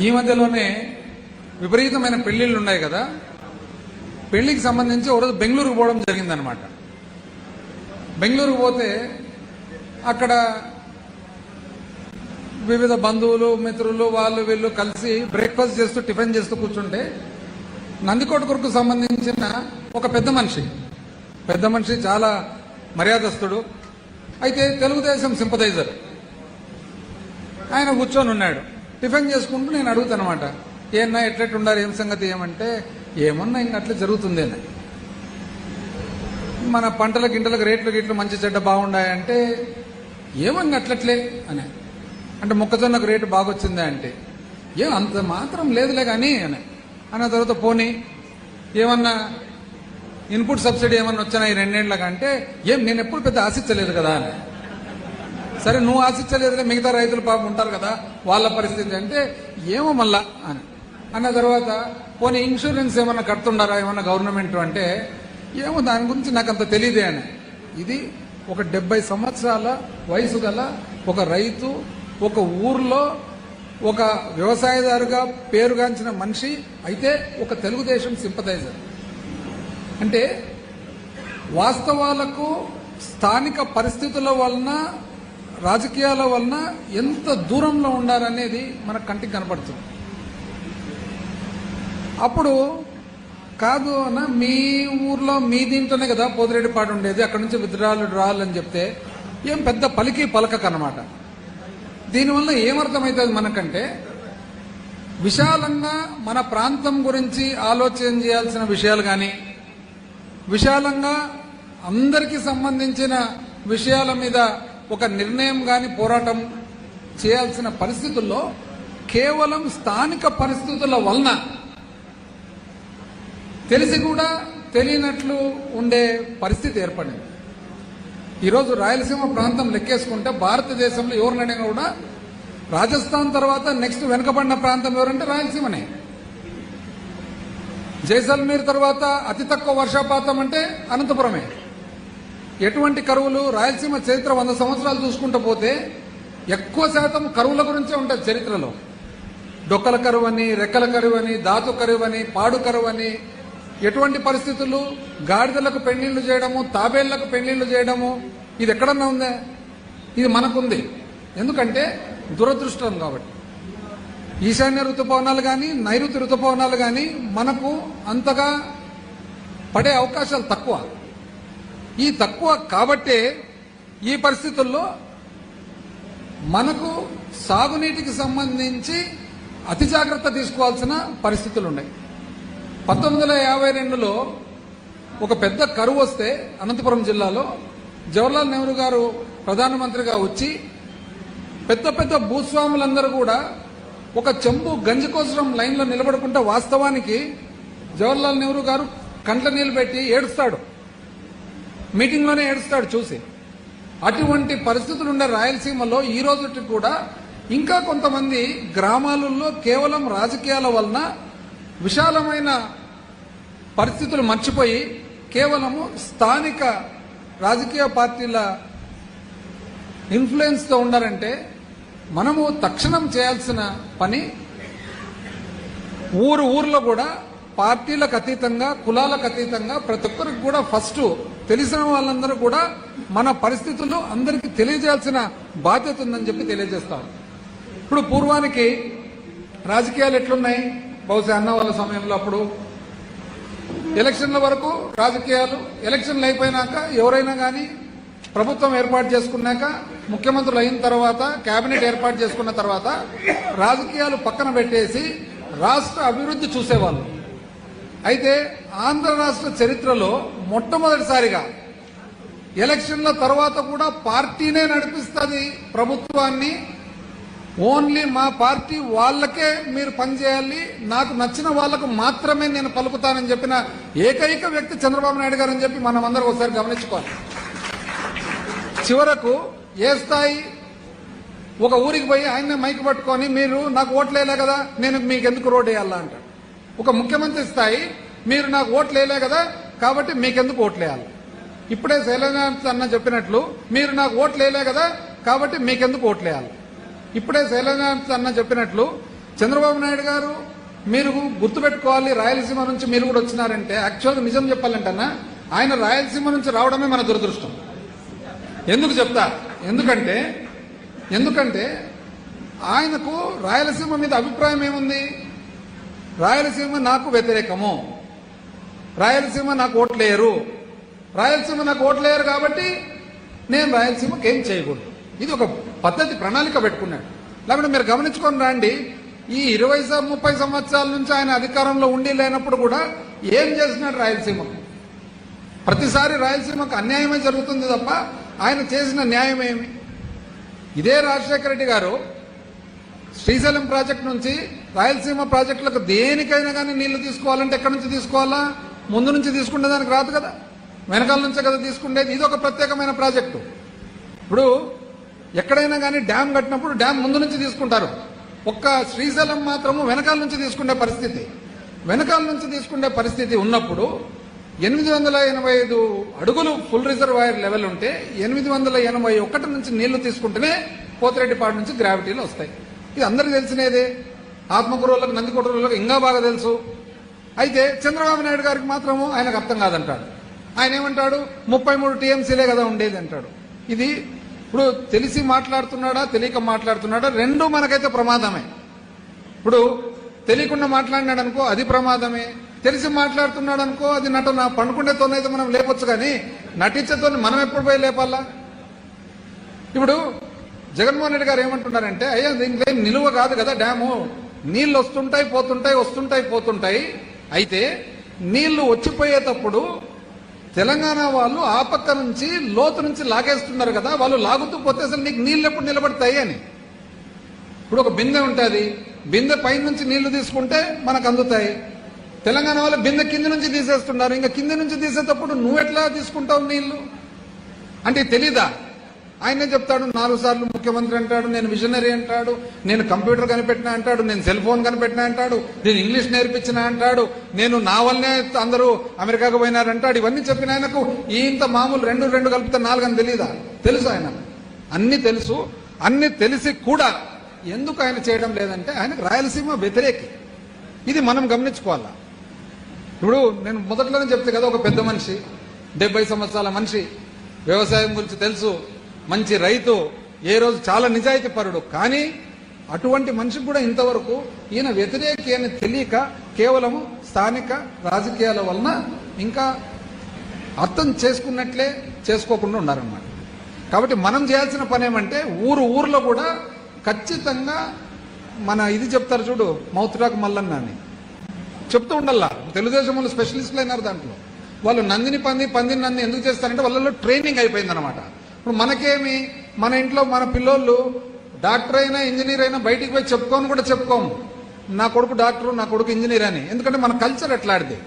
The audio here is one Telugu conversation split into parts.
ఈ మధ్యలోనే విపరీతమైన పెళ్లిళ్ళు ఉన్నాయి కదా. పెళ్లికి సంబంధించి ఒకరోజు బెంగళూరుకు పోవడం జరిగిందనమాట. బెంగళూరుకు పోతే అక్కడ వివిధ బంధువులు మిత్రులు వాళ్ళు వీళ్ళు కలిసి బ్రేక్ఫాస్ట్ చేస్తూ టిఫిన్ చేస్తూ కూర్చుంటే నందికొట్కూరుకు సంబంధించిన ఒక పెద్ద మనిషి చాలా మర్యాదస్తుడు, అయితే తెలుగుదేశం సింపథైజర్. ఆయన కూర్చొని ఉన్నాడు. టిఫిన్ చేసుకుంటూ నేను అడుగుతాను అనమాట, ఏమన్నా ఎట్లెట్టుండారు, ఏం సంగతి, ఏమంటే ఏమన్నా ఇంక అట్లా జరుగుతుంది అని. మన పంటల గింటలకు రేట్లు మంచి చెడ్డ బాగుండాయంటే ఏమన్నా అట్లట్లే అని. అంటే మొక్కజొన్నకు రేటు బాగొచ్చిందా అంటే ఏం అంత మాత్రం లేదులే కానీ అని అన్న తర్వాత పోనీ ఏమన్నా ఇన్పుట్ సబ్సిడీ ఏమన్నా వచ్చానా ఈ 2 ఏళ్ళగా అంటే ఏం నేను ఎప్పుడు పెద్ద ఆశించలేదు కదా అని. సరే నువ్వు ఆశించలేదులే, మిగతా రైతులు పాపం ఉంటారు కదా వాళ్ళ పరిస్థితి అంటే ఏమో మళ్ళా అని అన్న తర్వాత పోనీ ఇన్సూరెన్స్ ఏమన్నా కడుతుండారా ఏమన్నా గవర్నమెంట్ అంటే ఏమో దాని గురించి నాకు అంత తెలియదే అని. ఇది ఒక 70 సంవత్సరాల వయసు గల ఒక రైతు, ఒక ఊర్లో ఒక వ్యవసాయదారుగా పేరుగాంచిన మనిషి, అయితే ఒక తెలుగుదేశం సింపథైజర్. అంటే వాస్తవాలకు స్థానిక పరిస్థితుల వలన రాజకీయాల వలన ఎంత దూరంలో ఉండాలనేది మనకు కంటికి కనపడుతుంది. అప్పుడు కాదు అన్న మీ ఊర్లో మీ దీంట్లోనే కదా పోతిరెడ్డిపాడు ఉండేది, అక్కడ నుంచి డ్రాల్ అని చెప్తే ఏం పెద్ద పలకనమాట. దీనివల్ల ఏమర్థమవుతుంది మనకంటే విశాలంగా మన ప్రాంతం గురించి ఆలోచన చేయాల్సిన విషయాలు కానీ, విశాలంగా అందరికీ సంబంధించిన విషయాల మీద ఒక నిర్ణయం కానీ పోరాటం చేయాల్సిన పరిస్థితుల్లో కేవలం స్థానిక పరిస్థితుల వలన తెలిసి కూడా తెలియనట్లు ఉండే పరిస్థితి ఏర్పడింది. ఈరోజు రాయలసీమ ప్రాంతం లెక్కేసుకుంటే భారతదేశంలో ఎవరినైనా కూడా రాజస్థాన్ తర్వాత నెక్స్ట్ వెనుకబడిన ప్రాంతం ఎవరంటే రాయలసీమనే. జైసల్మీర్ తర్వాత అతి తక్కువ వర్షపాతం అంటే అనంతపురమే. ఎటువంటి కరువులు, రాయలసీమ చరిత్ర 100 సంవత్సరాలు చూసుకుంటూ పోతే ఎక్కువ శాతం కరువుల గురించే ఉంటుంది చరిత్రలో. డొక్కల కరువు అని, రెక్కల కరువు అని, ధాతు కరువు అని, పాడు కరువు అని, ఎటువంటి పరిస్థితులు, గాడిదలకు పెళ్లిళ్లు చేయడము, తాబేళ్లకు పెళ్లిళ్లు చేయడము, ఇది ఎక్కడన్నా ఉందే? ఇది మనకుంది. ఎందుకంటే దురదృష్టం కాబట్టి. ఈశాన్య ఋతుపవనాలు కానీ, నైరుతి ఋతుపవనాలు కానీ మనకు అంతగా పడే అవకాశాలు తక్కువ. ఈ తక్కువ కాబట్టే ఈ పరిస్థితుల్లో మనకు సాగునీటికి సంబంధించి అతి జాగ్రత్త తీసుకోవాల్సిన పరిస్థితులు ఉన్నాయి. 1952లో ఒక పెద్ద కరువు వస్తే అనంతపురం జిల్లాలో జవహర్లాల్ నెహ్రూ గారు ప్రధానమంత్రిగా వచ్చి పెద్ద భూస్వాములందరూ కూడా ఒక చెంబు గంజి కోసం లైన్లో నిలబడుకుంటే వాస్తవానికి జవహర్లాల్ నెహ్రూ గారు కంట్ల నీళ్లు పెట్టి ఏడుస్తాడు, మీటింగ్లోనే ఏడుస్తాడు చూసి. అటువంటి పరిస్థితులు ఉండే రాయలసీమలో ఈ రోజుకి కూడా ఇంకా కొంతమంది గ్రామాలలో కేవలం రాజకీయాల వలన విశాలమైన పరిస్థితులు మర్చిపోయి కేవలము స్థానిక రాజకీయ పార్టీల ఇన్ఫ్లుయెన్స్తో ఉండాలంటే మనము తక్షణం చేయాల్సిన పని ఊర్లో కూడా పార్టీలకు అతీతంగా, కులాలకు అతీతంగా ప్రతి ఒక్కరికి కూడా ఫస్ట్ తెలిసిన వాళ్ళందరూ కూడా మన పరిస్థితులు అందరికీ తెలియజేయాల్సిన బాధ్యత ఉందని చెప్పి తెలియజేస్తారు. ఇప్పుడు పూర్వానికి రాజకీయాలు ఎట్లున్నాయి, బహుశా అన్న వాళ్ళ సమయంలో అప్పుడు ఎలక్షన్ల వరకు రాజకీయాలు, ఎలక్షన్లు అయిపోయినాక ఎవరైనా కానీ ప్రభుత్వం ఏర్పాటు చేసుకున్నాక, ముఖ్యమంత్రులు అయిన తర్వాత, కేబినెట్ ఏర్పాటు చేసుకున్న తర్వాత రాజకీయాలు పక్కన పెట్టేసి రాష్ట్ర అభివృద్ధి చూసేవాళ్ళు. అయితే ఆంధ్ర రాష్ట్ర చరిత్రలో మొట్టమొదటిసారిగా ఎలక్షన్ల తర్వాత కూడా పార్టీనే నడిపిస్తుంది ప్రభుత్వాన్ని, ఓన్లీ మా పార్టీ వాళ్ళకే మీరు పనిచేయాలి, నాకు నచ్చిన వాళ్లకు మాత్రమే నేను పలుకుతానని చెప్పిన ఏకైక వ్యక్తి చంద్రబాబు నాయుడు గారు అని చెప్పి మనం అందరూ ఒకసారి గమనించుకోవాలి. చివరకు ఏ స్థాయి, ఒక ఊరికి పోయి ఆయన్నే మైక్ పట్టుకొని మీరు నాకు ఓట్లేలే కదా నేను మీకు ఎందుకు రోడ్ వేయాలా అంటాడు. ఒక ముఖ్యమంత్రి స్థాయి, మీరు నాకు ఓట్లేలే కదా కాబట్టి మీకెందుకు ఓట్లేయాలి. ఇప్పుడే శైలజనాథ్ అన్న చెప్పినట్లు మీరు నాకు ఓట్లేలే కదా కాబట్టి మీకెందుకు ఓట్లేయాలి. ఇప్పుడే శైలజనాథ్ అన్న చెప్పినట్లు చంద్రబాబు నాయుడు గారు మీరు గుర్తుపెట్టుకోవాలి, రాయలసీమ నుంచి మీరు కూడా వచ్చినారంటే యాక్చువల్గా నిజం చెప్పాలంటన్నా ఆయన రాయలసీమ నుంచి రావడమే మన దురదృష్టం. ఎందుకు చెప్తా, ఎందుకంటే ఆయనకు రాయలసీమ మీద అభిప్రాయం ఏముంది? రాయలసీమ నాకు వ్యతిరేకము, రాయలసీమ నాకు ఓట్లేయరు, రాయలసీమ నాకు ఓట్లేయరు కాబట్టి నేను రాయలసీమకి ఏం చేయకూడదు. ఇది ఒక పద్ధతి, ప్రణాళిక పెట్టుకున్నాడు. లేకపోతే మీరు గమనించుకొని రండి, ఈ 20-30 సంవత్సరాల నుంచి ఆయన అధికారంలో ఉండి లేనప్పుడు కూడా ఏం చేసినాడు రాయలసీమకు? ప్రతిసారి రాయలసీమకు అన్యాయమే జరుగుతుంది తప్ప ఆయన చేసిన న్యాయం ఏమి? ఇదే రాజశేఖర రెడ్డి గారు శ్రీశైలం ప్రాజెక్టు నుంచి రాయలసీమ ప్రాజెక్టులకు దేనికైనా కానీ నీళ్లు తీసుకోవాలంటే ఎక్కడి నుంచి తీసుకోవాలా? ముందు నుంచి తీసుకునే దానికి రాదు కదా, వెనకాల నుంచే కదా తీసుకునేది. ఇది ఒక ప్రత్యేకమైన ప్రాజెక్టు. ఇప్పుడు ఎక్కడైనా కానీ డ్యామ్ కట్టినప్పుడు డ్యామ్ ముందు నుంచి తీసుకుంటారు, ఒక్క శ్రీశైలం మాత్రము వెనకాల నుంచి తీసుకునే పరిస్థితి ఉన్నప్పుడు 885 అడుగులు ఫుల్ రిజర్వాయర్ లెవెల్ ఉంటే 881 నుంచి నీళ్లు తీసుకుంటేనే పోతిరెడ్డిపాడు నుంచి గ్రావిటీలు వస్తాయి. ఇది అందరికీ తెలిసినదే, ఆత్మకూరులకు నందికొట్రులకు ఇంకా బాగా తెలుసు. అయితే చంద్రబాబు నాయుడు గారికి మాత్రము ఆయనకు అర్థం కాదంటాడు. ఆయన ఏమంటాడు, 33 టీఎంసీలే కదా ఉండేది అంటాడు. ఇది ఇప్పుడు తెలిసి మాట్లాడుతున్నాడా తెలియక మాట్లాడుతున్నాడా, రెండు మనకైతే ప్రమాదమే. ఇప్పుడు తెలియకుండా మాట్లాడినాడు అనుకో అది ప్రమాదమే, తెలిసి మాట్లాడుతున్నాడు అనుకో అది నటన. పండుకుండేతోనైతే మనం లేపొచ్చు, కానీ నటించేతో మనం ఎప్పుడు పోయి లేపాలా? ఇప్పుడు జగన్మోహన్ రెడ్డి గారు ఏమంటున్నారంటే, అయ్యా దీంట్లో ఏం నిలువ కాదు కదా డ్యాము, నీళ్లు వస్తుంటాయి పోతుంటాయి. అయితే నీళ్లు వచ్చిపోయేటప్పుడు తెలంగాణ వాళ్ళు ఆ పక్క నుంచి లోతు నుంచి లాగేస్తున్నారు కదా, వాళ్ళు లాగుతూ పోతే అసలు నీకు నీళ్ళు ఎప్పుడు నిలబడతాయి అని. ఇప్పుడు ఒక బిందె ఉంటుంది, బిందె పై నుంచి నీళ్లు తీసుకుంటే మనకు అందుతాయి. తెలంగాణ వాళ్ళు బిందె కింది నుంచి తీసేస్తున్నారు, ఇంకా కింది నుంచి తీసేటప్పుడు నువ్వెట్లా తీసుకుంటావు నీళ్లు అంటే తెలీదా? ఆయనే చెప్తాడు, 4 సార్లు ముఖ్యమంత్రి అంటాడు, నేను విజనరీ అంటాడు, నేను కంప్యూటర్ కనిపెట్టినా అంటాడు, నేను సెల్ ఫోన్ కనిపెట్టినా అంటాడు, నేను ఇంగ్లీష్ నేర్పించినా అంటాడు, నేను నా వల్లనే అందరూ అమెరికాకు పోయినారంటాడు. ఇవన్నీ చెప్పిన ఆయనకు ఇంత మామూలు 2 కలిపితే 4 అని తెలీదా? తెలుసు, ఆయన అన్ని తెలుసు. అన్ని తెలిసి కూడా ఎందుకు ఆయన చేయడం లేదంటే ఆయనకు రాయలసీమ వ్యతిరేకి. ఇది మనం గమనించుకోవాలా. ఇప్పుడు నేను మొదట్లోనే చెప్తే కదా, ఒక పెద్ద మనిషి, 70 సంవత్సరాల మనిషి, వ్యవసాయం గురించి తెలుసు, మంచి రైతు, ఏ రోజు చాలా నిజాయితీ పరుడు. కానీ అటువంటి మనిషికి కూడా ఇంతవరకు ఈయన వ్యతిరేకి అని తెలియక కేవలము స్థానిక రాజకీయాల వలన ఇంకా అర్థం చేసుకున్నట్లే చేసుకోకుండా ఉన్నారన్నమాట. కాబట్టి మనం చేయాల్సిన పని ఏమంటే ఊర్లో కూడా ఖచ్చితంగా మన ఇది చెప్తారు చూడు, మౌత్రాకు మల్లన్న అని చెప్తూ ఉండాలా. తెలుగుదేశం వాళ్ళు స్పెషలిస్టులు అయినారు దాంట్లో. వాళ్ళు నందిని పందిని నంది ఎందుకు చేస్తారంటే వాళ్ళలో ట్రైనింగ్ అయిపోయింది అనమాట. ఇప్పుడు మనకేమి, మన ఇంట్లో మన పిల్లోళ్ళు డాక్టర్ అయినా ఇంజనీర్ అయినా బయటికి పోయి చెప్పుకోము నా కొడుకు డాక్టర్, నా కొడుకు ఇంజనీర్ అని. ఎందుకంటే మన కల్చర్ ఎట్లాంటిది.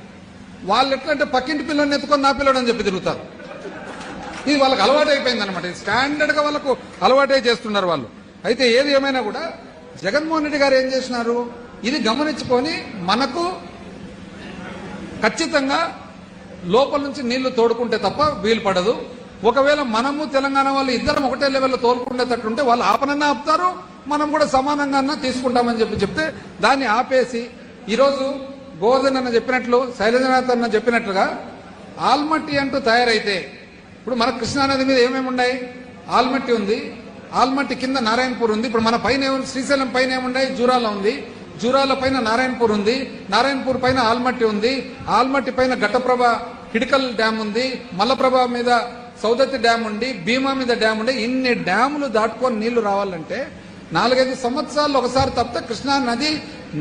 వాళ్ళు ఎట్లా అంటే పక్కింటి పిల్లోని ఎత్తుకొని నా పిల్లోడు అని చెప్పి తిరుగుతారు. ఇది వాళ్ళకి అలవాటు అయిపోయింది అనమాట. ఇది స్టాండర్డ్ గా వాళ్ళకు అలవాటే చేస్తున్నారు వాళ్ళు. అయితే ఏది ఏమైనా కూడా జగన్మోహన్ రెడ్డి గారు ఏం చేసినారు, ఇది గమనించుకొని మనకు ఖచ్చితంగా లోపల నుంచి నీళ్లు తోడుకుంటే తప్ప వీలు పడదు. ఒకవేళ మనము తెలంగాణ వాళ్ళు ఇద్దరం ఒకటే లెవెల్లో తోలుకుండేటట్టుంటే వాళ్ళు ఆపనన్నా ఆపుతారు, మనం కూడా సమానంగా తీసుకుంటామని చెప్తే దాన్ని ఆపేసి ఈరోజు గోవర్ధన్ అన్న చెప్పినట్లు, శైలజనాథ్ అన్న చెప్పినట్లుగా ఆల్మట్టి అంటూ తయారైతే, ఇప్పుడు మన కృష్ణానది మీద ఏమేమి ఉన్నాయి? ఆల్మట్టి ఉంది, ఆల్మట్టి కింద నారాయణపూర్ ఉంది. ఇప్పుడు మన పైన శ్రీశైలం పైన ఏమున్నాయి? జూరాల ఉంది, జూరాల పైన నారాయణపూర్ ఉంది, నారాయణపూర్ పైన ఆల్మట్టి ఉంది, ఆల్మట్టి పైన ఘట్టప్రభ హిడకల్ డ్యామ్ ఉంది, మల్లప్రభ మీద సౌదత్తి డ్యామ్ ఉండి, భీమా మీద డ్యామ్ ఉండి. ఇన్ని డ్యాములు దాటుకొని నీళ్లు రావాలంటే 4-5 సంవత్సరాలు ఒకసారి తప్పితే కృష్ణా నది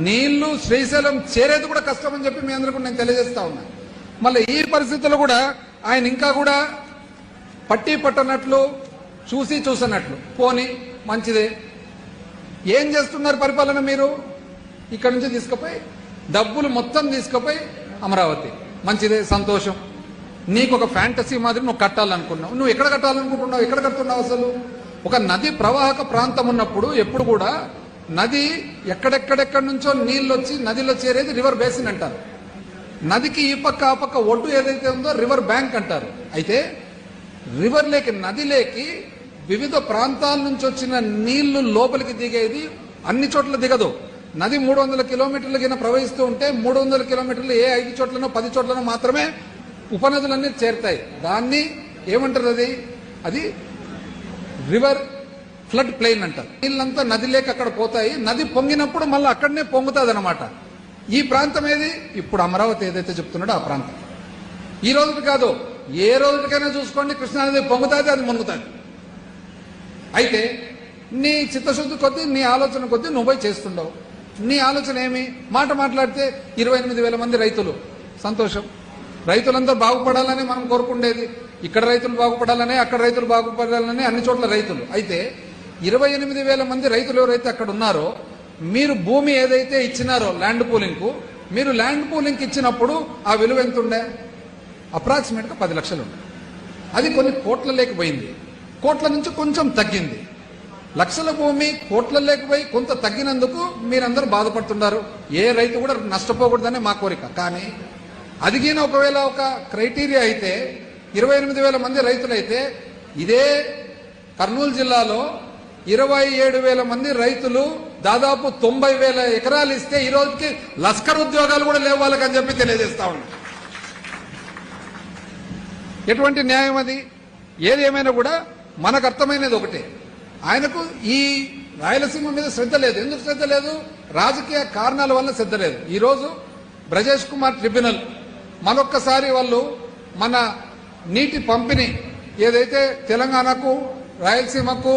నీళ్లు శ్రీశైలం చేరేది కూడా కష్టం అని చెప్పి మీ అందరికీ నేను తెలియజేస్తా ఉన్నా. మళ్ళీ ఈ పరిస్థితుల్లో కూడా ఆయన ఇంకా కూడా పట్టి పట్టనట్లు, చూసన్నట్లు పోని మంచిదే. ఏం చేస్తున్నారు పరిపాలన మీరు? ఇక్కడ నుంచి తీసుకుపోయి డబ్బులు మొత్తం తీసుకుపోయి అమరావతి, మంచిదే, సంతోషం. నీకు ఒక ఫ్యాంటసీ మాదిరి నువ్వు కట్టాలనుకున్నావు. నువ్వు ఎక్కడ కట్టాలనుకుంటున్నావు? ఎక్కడ కడుతున్నావు? అసలు ఒక నది ప్రవాహక ప్రాంతం ఉన్నప్పుడు ఎప్పుడు కూడా నది ఎక్కడెక్కడెక్కడి నుంచో నీళ్ళు వచ్చి నదిలో చేరేది రివర్ బేసిన్ అంటారు. నదికి ఈ పక్క ఆ పక్క ఒడ్డు ఏదైతే ఉందో రివర్ బ్యాంక్ అంటారు. అయితే రివర్ లేకి, నది లేకి వివిధ ప్రాంతాల నుంచి వచ్చిన నీళ్లు లోపలికి దిగేది అన్ని చోట్ల దిగదు. నది 300 కిలోమీటర్ల కింద ప్రవహిస్తూ ఉంటే 300 కిలోమీటర్లు ఏ 5 చోట్లనో 10 చోట్లనో మాత్రమే ఉపనదులన్నీ చేరుతాయి. దాన్ని ఏమంటారు? అది రివర్ ఫ్లడ్ ప్లెయిన్ అంటారు. నీళ్ళంతా నదిలోకి అక్కడ పోతాయి. నది పొంగినప్పుడు మళ్ళీ అక్కడనే పొంగుతుంది అనమాట. ఈ ప్రాంతం ఏది? ఇప్పుడు అమరావతి ఏదైతే చెప్తున్నాడో ఆ ప్రాంతం. ఈ రోజుకి కాదు, ఏ రోజుకైనా చూసుకోండి, కృష్ణానది పొంగుతుంది, అది మునుగుతుంది. అయితే నీ చిత్తశుద్ధి కొద్దీ, నీ ఆలోచన కొద్దీ నువ్వు పోయి చేస్తుండవు. నీ ఆలోచన ఏమి? మాట మాట్లాడితే 28,000 మంది రైతులు, సంతోషం. రైతులందరూ బాగుపడాలని మనం కోరుకుండేది. ఇక్కడ రైతులు బాగుపడాలని, అక్కడ రైతులు బాగుపడాలని, అన్ని చోట్ల రైతులు. అయితే 28,000 మంది రైతులు ఎవరైతే అక్కడ ఉన్నారో, మీరు భూమి ఏదైతే ఇచ్చినారో ల్యాండ్ పూలింగ్ కు, మీరు ల్యాండ్ పూలింగ్ ఇచ్చినప్పుడు ఆ విలువ ఎంత ఉండే? అప్రాక్సిమేట్ గా 10 లక్షలు ఉండే. అది కొన్ని కోట్ల లేకపోయింది, కోట్ల నుంచి కొంచెం తగ్గింది. లక్షల భూమి కోట్ల లేకపోయి కొంత తగ్గినందుకు మీరందరూ బాధపడుతున్నారు. ఏ రైతు కూడా నష్టపోకూడదని మా కోరిక. కానీ అదిగిన ఒకవేళ ఒక క్రైటీరియా అయితే 28,000 మంది రైతులైతే, ఇదే కర్నూలు జిల్లాలో 27,000 మంది రైతులు దాదాపు 90,000 ఎకరాలు ఇస్తే ఈ రోజుకి లష్కర్ ఉద్యోగాలు కూడా లేవు వాళ్ళకని చెప్పి తెలియజేస్తా ఉన్నా. ఎటువంటి న్యాయం అది? ఏది ఏమైనా కూడా మనకు అర్థమైనది ఒకటే, ఆయనకు ఈ రాయలసీమ మీద శ్రద్ధ లేదు. ఎందుకు శ్రద్ధ లేదు? రాజకీయ కారణాల వల్ల శ్రద్ధ లేదు. ఈరోజు బ్రజేష్ కుమార్ ట్రిబ్యునల్ మరొక్కసారి వాళ్ళు మన నీటి పంపిణీ ఏదైతే తెలంగాణకు, రాయలసీమకు,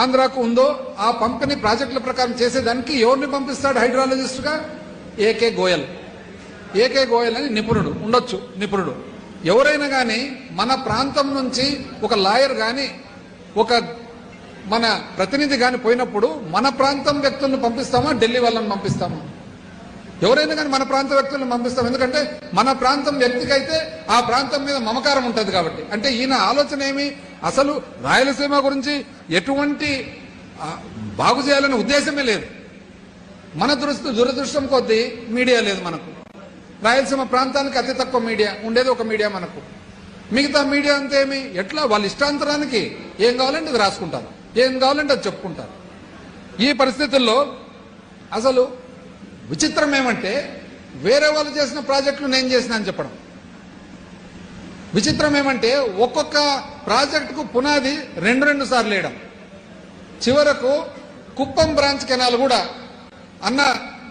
ఆంధ్రాకు ఉందో ఆ పంపిణీ ప్రాజెక్టుల ప్రకారం చేసేదానికి ఎవరిని పంపిస్తాడు హైడ్రాలజిస్టుగా? ఏకే గోయల్. ఏకే గోయల్ అని నిపుణుడు ఉండొచ్చు, నిపుణుడు ఎవరైనా కానీ మన ప్రాంతం నుంచి ఒక లాయర్ కానీ, ఒక మన ప్రతినిధి కానీ పోయినప్పుడు మన ప్రాంతం వ్యక్తులను పంపిస్తామా, ఢిల్లీ వాళ్ళని పంపిస్తామా? ఎవరైనా కానీ మన ప్రాంత వ్యక్తులను పంపిస్తాం. ఎందుకంటే మన ప్రాంతం వ్యక్తికైతే ఆ ప్రాంతం మీద మమకారం ఉంటుంది కాబట్టి. అంటే ఈయన ఆలోచన ఏమి? అసలు రాయలసీమ గురించి ఎటువంటి బాగు చేయాలనే ఉద్దేశమే లేదు. మన దురదృష్టం కొద్దీ మీడియా లేదు మనకు. రాయలసీమ ప్రాంతానికి అతి తక్కువ మీడియా ఉండేది, ఒక మీడియా మనకు. మిగతా మీడియా అంతేమి ఎట్లా వాళ్ళ ఇష్టాంతరానికి ఏం కావాలంటే అది రాసుకుంటారు, ఏం కావాలంటే అది చెప్పుకుంటారు. ఈ పరిస్థితుల్లో అసలు విచిత్రం ఏమంటే, వేరే వాళ్ళు చేసిన ప్రాజెక్టులు నేను చేసిన అని చెప్పడం. విచిత్రం ఏమంటే, ఒక్కొక్క ప్రాజెక్టుకు పునాది రెండు సార్లు వేయడం. చివరకు కుప్పం బ్రాంచ్ కెనాల్ కూడా అన్న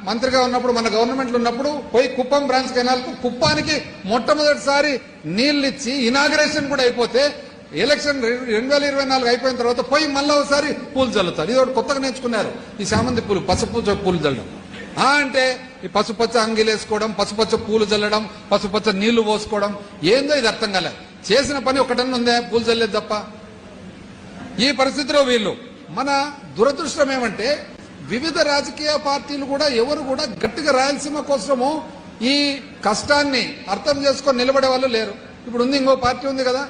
మంత్రిగా ఉన్నప్పుడు, మన గవర్నమెంట్లో ఉన్నప్పుడు పోయి కుప్పం బ్రాంచ్ కెనాల్ కు, కుప్పానికి మొట్టమొదటిసారి నీళ్లు ఇచ్చి ఇనాగరేషన్ కూడా అయిపోతే, ఎలక్షన్ 2024 అయిపోయిన తర్వాత పోయి మళ్ళీ ఒకసారి పూలు చల్లుతారు. ఇది ఒకటి కొత్తగా నేర్చుకున్నారు, ఈ చామంతి పూలు, పసుపు పూలు చల్లడం. అంటే ఈ పసుపచ్చ అంగిలు వేసుకోవడం, పసుపచ్చ పూలు చల్లడం, పసుపచ్చ నీళ్లు పోసుకోవడం, ఏందో ఇది అర్థం కాలేదు. చేసిన పని ఒకటన్నా ఉందే, పూలు చల్లేదు తప్ప. ఈ పరిస్థితిలో వీళ్ళు, మన దురదృష్టం ఏమంటే, వివిధ రాజకీయ పార్టీలు కూడా ఎవరు కూడా గట్టిగా రాయలసీమ కోసము ఈ కష్టాన్ని అర్థం చేసుకొని నిలబడే వాళ్ళు లేరు. ఇప్పుడు ఉంది, ఇంకో పార్టీ ఉంది కదా,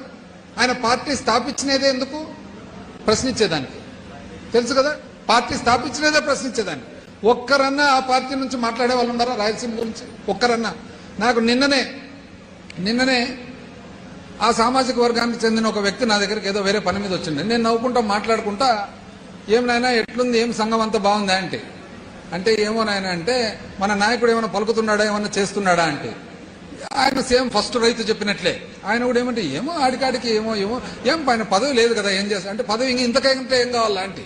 ఆయన పార్టీ స్థాపించినదే ఎందుకు? ప్రశ్నించేదానికి. తెలుసు కదా, పార్టీ స్థాపించినదే ప్రశ్నించేదానికి. ఒక్కరన్నా ఆ పార్టీ నుంచి మాట్లాడే వాళ్ళు ఉన్నారా రాయలసీమ గురించి? ఒక్కరన్నా? నాకు నిన్ననే ఆ సామాజిక వర్గానికి చెందిన ఒక వ్యక్తి నా దగ్గరికి ఏదో వేరే పని మీద వచ్చిండే. నేను నవ్వుకుంటా మాట్లాడుకుంటా, ఏం నాయన ఎట్లుంది, ఏం సంఘం అంతా బాగుందా అంటే ఏమో నాయన అంటే, మన నాయకుడు ఏమైనా పలుకుతున్నాడా, ఏమన్నా చేస్తున్నాడా అంటే, ఆయన సేమ్ ఫస్ట్ రైతు చెప్పినట్లే ఆయన కూడా ఏమంటే, ఏమో ఆడికాడికి ఏమో ఏం పైన పదవి లేదు కదా, ఏం చేస్తా అంటే, పదవి ఇంతకంటే ఏం కావాలా అంటే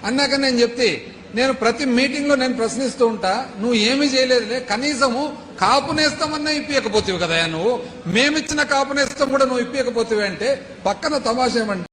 అన్నాక నేను చెప్తే, నేను ప్రతి మీటింగ్ లో నేను ప్రశ్నిస్తూ ఉంటా, నువ్వు ఏమీ చేయలేదులే, కనీసము కాపునేస్తామన్నా ఇప్పకపోతేవి కదా నువ్వు, మేమిచ్చిన కాపునేస్తం కూడా నువ్వు ఇప్పకపోతేవి అంటే, పక్కన తమాషా ఏమంటే